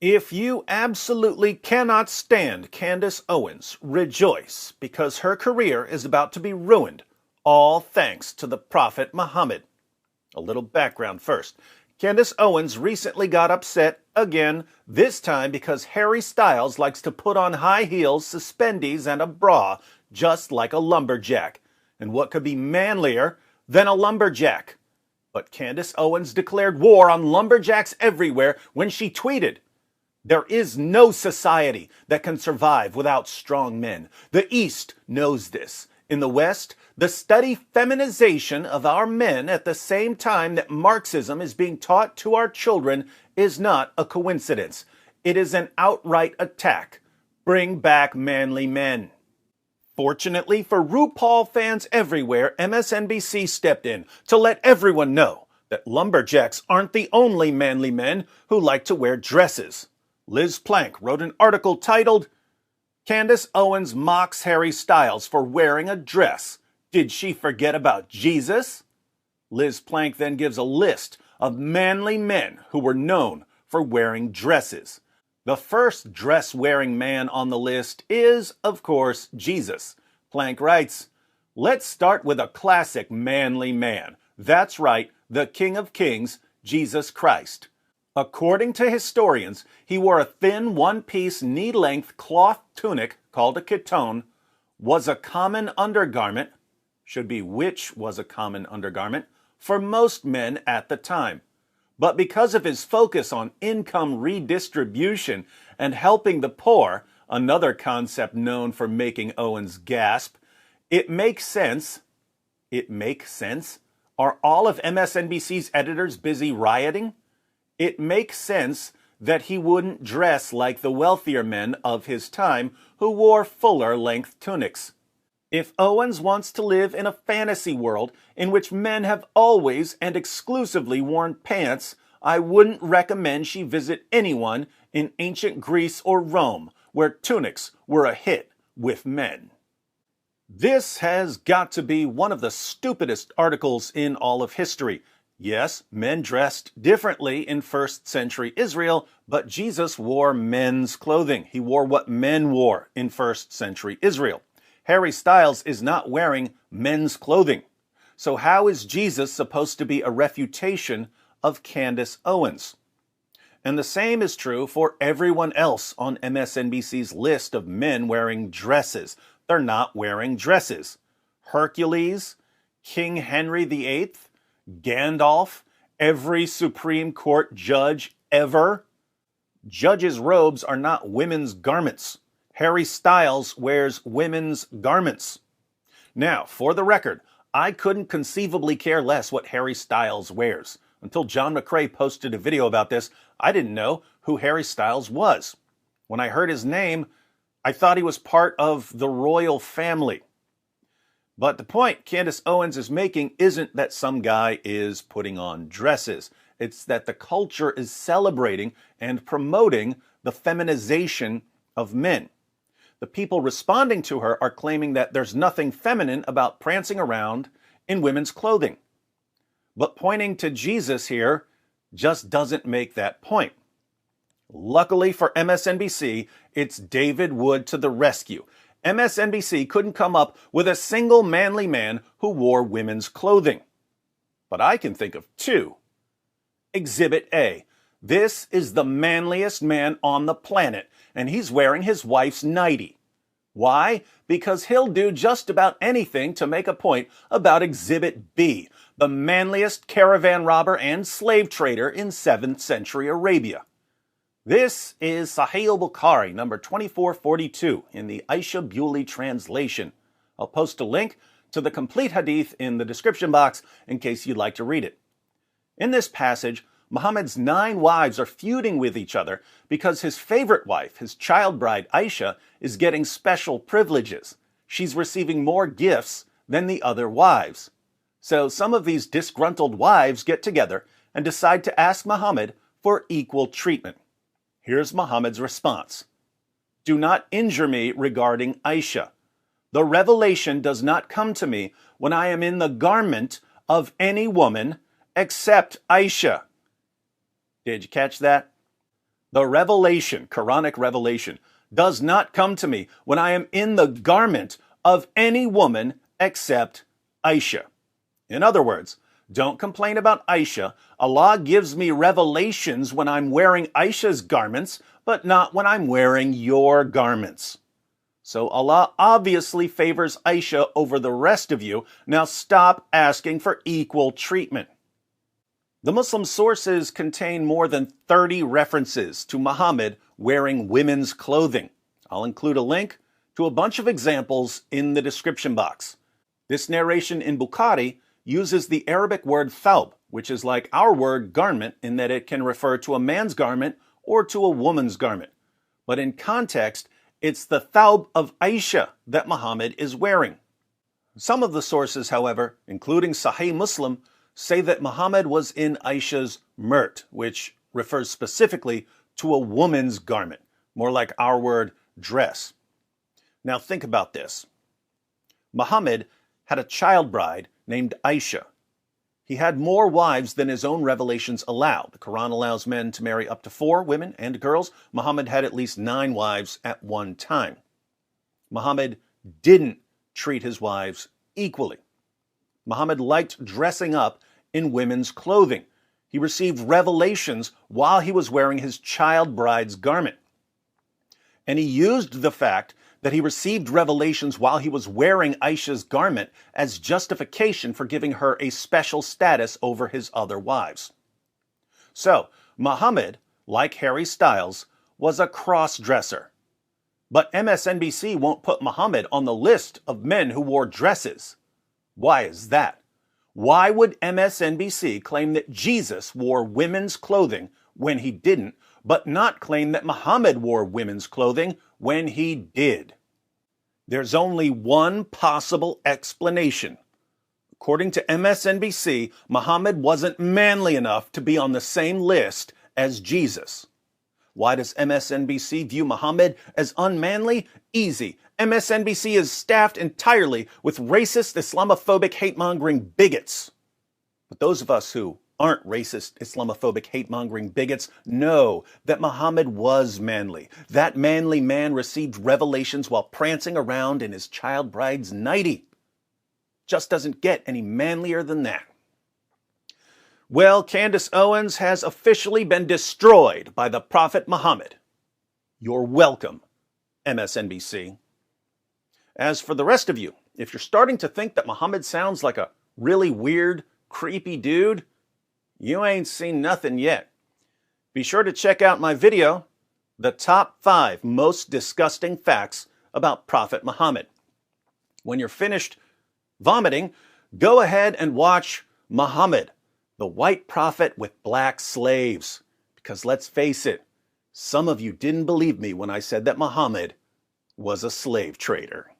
If you absolutely cannot stand Candace Owens, rejoice, because her career is about to be ruined, all thanks to the Prophet Muhammad. A little background first. Candace Owens recently got upset again, this time because Harry Styles likes to put on high heels, suspenders, and a bra, just like a lumberjack. And what could be manlier than a lumberjack? But Candace Owens declared war on lumberjacks everywhere when she tweeted, "There is no society that can survive without strong men. The East knows this. In the West, the steady feminization of our men at the same time that Marxism is being taught to our children is not a coincidence. It is an outright attack. Bring back manly men." Fortunately for RuPaul fans everywhere, MSNBC stepped in to let everyone know that lumberjacks aren't the only manly men who like to wear dresses. Liz Plank wrote an article titled, "Candace Owens Mocks Harry Styles for Wearing a Dress. Did she forget about Jesus?" Liz Plank then gives a list of manly men who were known for wearing dresses. The first dress-wearing man on the list is, of course, Jesus. Plank writes, "Let's start with a classic manly man. That's right, the King of Kings, Jesus Christ. According to historians, he wore a thin one-piece knee-length cloth tunic called a chiton, was a common undergarment, should be which was a common undergarment, for most men at the time. But because of his focus on income redistribution and helping the poor, another concept known for making Owens gasp, it makes sense. It makes sense? Are all of MSNBC's editors busy rioting? It makes sense that he wouldn't dress like the wealthier men of his time who wore fuller length tunics. If Owens wants to live in a fantasy world in which men have always and exclusively worn pants, I wouldn't recommend she visit anyone in ancient Greece or Rome, where tunics were a hit with men." This has got to be one of the stupidest articles in all of history. Yes, men dressed differently in first century Israel, but Jesus wore men's clothing. He wore what men wore in first century Israel. Harry Styles is not wearing men's clothing. So how is Jesus supposed to be a refutation of Candace Owens? And the same is true for everyone else on MSNBC's list of men wearing dresses. They're not wearing dresses. Hercules, King Henry VIII, Gandalf, every Supreme Court judge ever. Judges' robes are not women's garments. Harry Styles wears women's garments. Now, for the record, I couldn't conceivably care less what Harry Styles wears. Until John McCrae posted a video about this, I didn't know who Harry Styles was. When I heard his name, I thought he was part of the royal family. But the point Candace Owens is making isn't that some guy is putting on dresses. It's that the culture is celebrating and promoting the feminization of men. The people responding to her are claiming that there's nothing feminine about prancing around in women's clothing. But pointing to Jesus here just doesn't make that point. Luckily for MSNBC, it's David Wood to the rescue. MSNBC couldn't come up with a single manly man who wore women's clothing. But I can think of two. Exhibit A. This is the manliest man on the planet, and he's wearing his wife's nightie. Why? Because he'll do just about anything to make a point about Exhibit B, the manliest caravan robber and slave trader in 7th century Arabia. This is Sahih al-Bukhari, number 2442, in the Aisha Bewley translation. I'll post a link to the complete hadith in the description box in case you'd like to read it. In this passage, Muhammad's 9 wives are feuding with each other because his favorite wife, his child bride Aisha, is getting special privileges. She's receiving more gifts than the other wives. So some of these disgruntled wives get together and decide to ask Muhammad for equal treatment. Here's Muhammad's response. "Do not injure me regarding Aisha. The revelation does not come to me when I am in the garment of any woman except Aisha." Did you catch that? The revelation, Quranic revelation, does not come to me when I am in the garment of any woman except Aisha. In other words, don't complain about Aisha. Allah gives me revelations when I'm wearing Aisha's garments, but not when I'm wearing your garments. So Allah obviously favors Aisha over the rest of you. Now stop asking for equal treatment. The Muslim sources contain more than 30 references to Muhammad wearing women's clothing. I'll include a link to a bunch of examples in the description box. This narration in Bukhari uses the Arabic word thawb, which is like our word garment in that it can refer to a man's garment or to a woman's garment. But in context, it's the thawb of Aisha that Muhammad is wearing. Some of the sources, however, including Sahih Muslim, say that Muhammad was in Aisha's mirt, which refers specifically to a woman's garment, more like our word dress. Now think about this. Muhammad had a child bride named Aisha. He had more wives than his own revelations allow. The Quran allows men to marry up to 4 women and girls. Muhammad had at least 9 wives at one time. Muhammad didn't treat his wives equally. Muhammad liked dressing up in women's clothing. He received revelations while he was wearing his child bride's garment. And he used the fact that he received revelations while he was wearing Aisha's garment as justification for giving her a special status over his other wives. So, Muhammad, like Harry Styles, was a cross-dresser. But MSNBC won't put Muhammad on the list of men who wore dresses. Why is that? Why would MSNBC claim that Jesus wore women's clothing when he didn't, but not claim that Muhammad wore women's clothing when he did? There's only one possible explanation. According to MSNBC, Muhammad wasn't manly enough to be on the same list as Jesus. Why does MSNBC view Muhammad as unmanly? Easy. MSNBC is staffed entirely with racist, Islamophobic, hate-mongering bigots. But those of us who aren't racist, Islamophobic, hate-mongering bigots know that Muhammad was manly. That manly man received revelations while prancing around in his child bride's nightie. Just doesn't get any manlier than that. Well, Candace Owens has officially been destroyed by the Prophet Muhammad. You're welcome, MSNBC. As for the rest of you, if you're starting to think that Muhammad sounds like a really weird, creepy dude, you ain't seen nothing yet. Be sure to check out my video, The Top 5 Most Disgusting Facts About Prophet Muhammad. When you're finished vomiting, go ahead and watch Muhammad, the white prophet with black slaves. Because let's face it, some of you didn't believe me when I said that Muhammad was a slave trader.